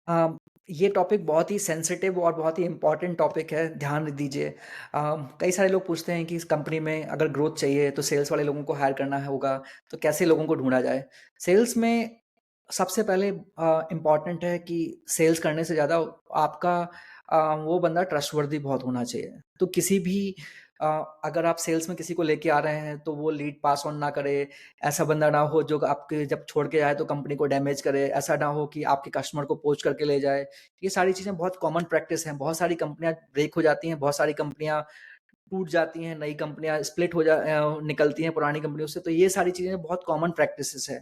अ, ये टॉपिक बहुत ही सेंसिटिव और बहुत ही इम्पोर्टेंट टॉपिक है, ध्यान दीजिए। कई सारे लोग पूछते हैं कि इस कंपनी में अगर ग्रोथ चाहिए तो सेल्स वाले लोगों को हायर करना होगा, तो कैसे लोगों को ढूँढा जाए? सेल्स में सबसे पहले इम्पोर्टेंट है कि सेल्स करने से ज़्यादा आपका वो बंदा ट्रस्टवर्दी बहुत होना चाहिए। तो किसी भी अ, अगर आप सेल्स में किसी को लेके आ रहे हैं, तो वो लीड पास ऑन ना करे। ऐसा बंदा ना हो जो आपके जब छोड़ के जाए तो कंपनी को डैमेज करे। ऐसा ना हो कि आपके कस्टमर को पोच करके ले जाए। ये सारी चीज़ें बहुत कॉमन प्रैक्टिस हैं। बहुत सारी कंपनियाँ ब्रेक हो जाती हैं, बहुत सारी कंपनियाँ टूट जाती हैं, नई कंपनियाँ स्प्लिट निकलती हैं पुरानी कंपनियों से। तो ये सारी चीज़ें बहुत कॉमन प्रैक्टिसेज़ हैं।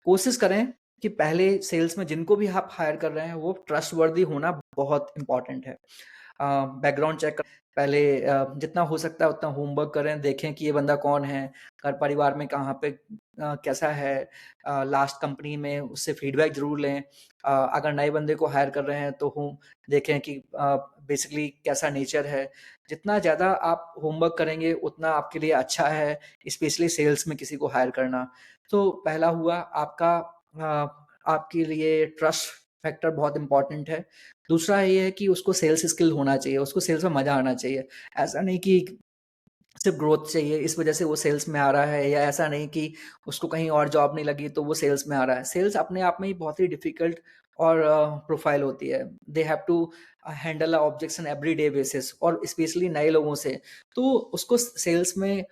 कोशिश करें कि पहले सेल्स में जिनको भी आप हायर कर रहे हैं, वो ट्रस्टवर्दी होना बहुत इम्पोर्टेंट है। बैकग्राउंड चेक पहले जितना हो सकता है उतना होमवर्क करें, देखें कि ये बंदा कौन है, घर परिवार में कहाँ पे कैसा है, लास्ट कंपनी में उससे फीडबैक ज़रूर लें। अगर नए बंदे को हायर कर रहे हैं तो देखें कि बेसिकली कैसा नेचर है। जितना ज़्यादा आप होमवर्क करेंगे उतना आपके लिए अच्छा है, स्पेशली सेल्स में किसी को हायर करना। तो पहला हुआ आपका आपके लिए ट्रस्ट फैक्टर बहुत इम्पोर्टेंट है। दूसरा ये है कि उसको सेल्स स्किल होना चाहिए, उसको सेल्स में मज़ा आना चाहिए। ऐसा नहीं कि सिर्फ़ ग्रोथ चाहिए, इस वज़ह से वो सेल्स में आ रहा है, या ऐसा नहीं कि उसको कहीं और जॉब नहीं लगी तो वो सेल्स में आ रहा है। सेल्स अपने आप में ही बहुत ही डिफ़िकल्ट और प्रोफ़ाइल होती है। They have to handle objects on everyday basis, और स्पेशली नए लोगों से। तो उसको सेल्स में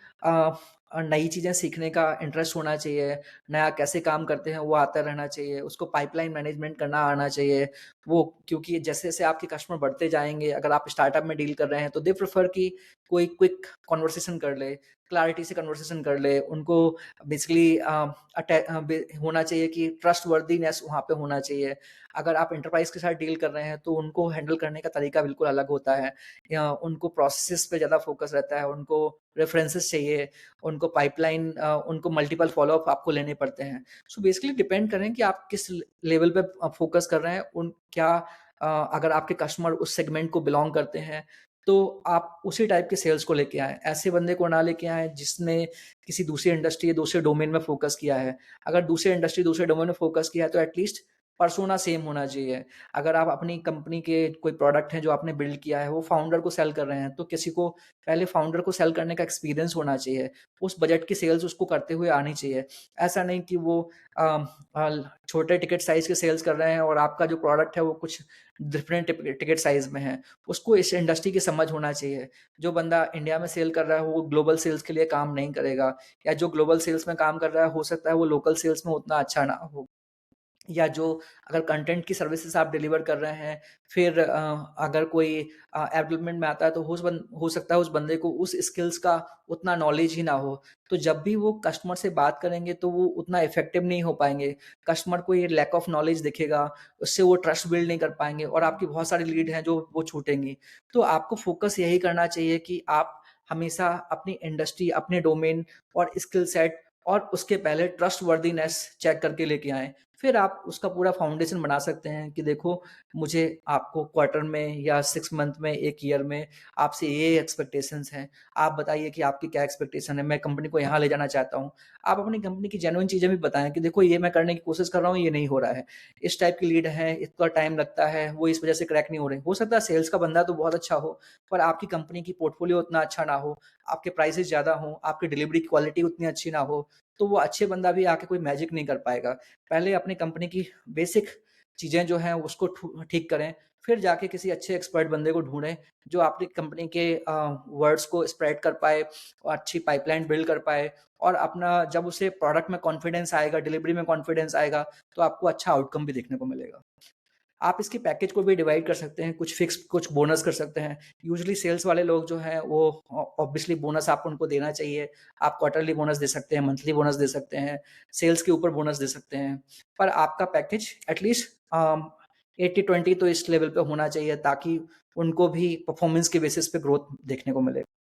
नई चीज़ें सीखने का इंटरेस्ट होना चाहिए, नया कैसे काम करते हैं वो आता रहना चाहिए, उसको पाइपलाइन मैनेजमेंट करना आना चाहिए। वो क्योंकि जैसे-जैसे आपके कस्टमर बढ़ते जाएँगे, अगर आप स्टार्टअप में डील कर रहे हैं तो दे प्रेफ़र कि कोई क्विक कन्वर्सेशन कर ले, क्लैरिटी से कन्वर्सेशन कर ले। उनको बेसिकली होना चाहिए कि ट्रस्टवर्दीनेस वहाँ पे होना चाहिए। अगर आप एंटरप्राइज़ के साथ डील कर रहे हैं तो उनको हैंडल करने का तरीका बिल्कुल अलग होता है। या उनको प्रोसेसेस पे ज़्यादा फ़ोकस रहता है, उनको रेफरेंसेस चाहिए, उनको पाइपलाइन उनको मल्टीपल फ़ॉलो-अप आपको लेने पड़ते हैं। सो बेसिकली डिपेंड करें कि आप किस लेवल पे फ़ोकस कर रहे हैं। अगर आपके कस्टमर उस सेगमेंट को बिलॉन्ग करते हैं, तो आप उसी टाइप के सेल्स को लेके आएँ। ऐसे बंदे को ना लेके आएँ जिसने किसी दूसरी इंडस्ट्री या दूसरे डोमेन में फ़ोकस किया है। अगर दूसरी इंडस्ट्री, दूसरे डोमेन में फ़ोकस किया है तो एट लीस्ट पर्सोना सेम होना चाहिए। अगर आप अपनी कंपनी के कोई प्रोडक्ट है जो आपने बिल्ड किया है, वो फाउंडर को सेल कर रहे हैं, तो किसी को पहले फाउंडर को सेल करने का एक्सपीरियंस होना चाहिए। उस बजट की सेल्स उसको करते हुए आनी चाहिए। ऐसा नहीं कि वो अ छोटे टिकट साइज़ के सेल्स कर रहे हैं और आपका जो प्रोडक्ट है वो कुछ डिफरेंट टिकट साइज़ में है। उसको इस इंडस्ट्री की समझ होना चाहिए। जो बंदा इंडिया में सेल कर रहा है वो ग्लोबल सेल्स के लिए काम नहीं करेगा, या जो ग्लोबल सेल्स में काम कर रहा है हो सकता है वो लोकल सेल्स में उतना अच्छा ना हो। या जो अगर कंटेंट की सर्विसेज़ आप डिलीवर कर रहे हैं, फिर अगर कोई डेवलपमेंट में आता है तो हो सकता है उस बंदे को उस स्किल्स का उतना नॉलेज ही ना हो। तो जब भी वो कस्टमर से बात करेंगे तो वो उतना इफ़ेक्टिव नहीं हो पाएँगे। कस्टमर को ये लैक ऑफ नॉलेज दिखेगा, उससे वो ट्रस्ट बिल्ड नहीं कर पाएँगे और आपकी बहुत सारी लीड हैं जो वो छूटेंगी। तो आपको फ़ोकस यही करना चाहिए कि आप हमेशा अपनी इंडस्ट्री, अपने डोमेन और स्किल सेट और उसके पहले ट्रस्टवर्दीनेस चेक करके लेके आएँ। फिर आप उसका पूरा फाउंडेशन बना सकते हैं कि देखो, मुझे आपको क्वार्टर में या 6 मंथ में, 1 ईयर में आपसे ये एक्सपेक्टेशंस हैं। आप बताइए कि आपकी क्या एक्सपेक्टेशन है? मैं कंपनी को यहाँ ले जाना चाहता हूँ। आप अपनी कंपनी की जेन्युइन चीज़ें भी बताएँ कि देखो, ये मैं करने की कोशिश कर रहा हूँ, ये नहीं हो रहा है। इस टाइप की लीड है, इतना टाइम लगता है, वो इस वजह से क्रैक नहीं हो रही। हो सकता है सेल्स का बंदा तो बहुत अच्छा हो, पर आपकी कंपनी की पोर्टफोलियो उतना अच्छा ना हो, आपके प्राइसेज़ ज़्यादा हों, आपकी डिलीवरी क्वालिटी उतनी अच्छी ना हो, तो वो अच्छे बंदा भी आके कोई मैजिक नहीं कर पाएगा। पहले अपनी कंपनी की बेसिक चीज़ें जो हैं उसको ठीक करें, फिर जाके किसी अच्छे एक्सपर्ट बंदे को ढूँढें, जो आपकी कंपनी के वर्ड्स को स्प्रेड कर पाए और अच्छी पाइपलाइन बिल्ड कर पाए, और अपना जब उसे प्रोडक्ट में कॉन्फिडेंस आएगा, डिलीवरी में कॉन्फिडेंस आएगा, तो आपको अच्छा आउटकम भी देखने को मिलेगा। आप इसके पैकेज को भी डिवाइड कर सकते हैं, कुछ फिक्स, कुछ बोनस कर सकते हैं। यूजुअली सेल्स वाले लोग जो हैं वो ऑब्वियसली बोनस आपको उनको देना चाहिए। आप क्वार्टरली बोनस दे सकते हैं, मंथली बोनस दे सकते हैं, सेल्स के ऊपर बोनस दे सकते हैं। पर आपका पैकेज एटलीस्ट 80-20 तो इस लेवल पे होना चाहिए, ताकि उनको भी परफॉर्मेंस के बेसिस पे ग्रोथ देखने को मिले।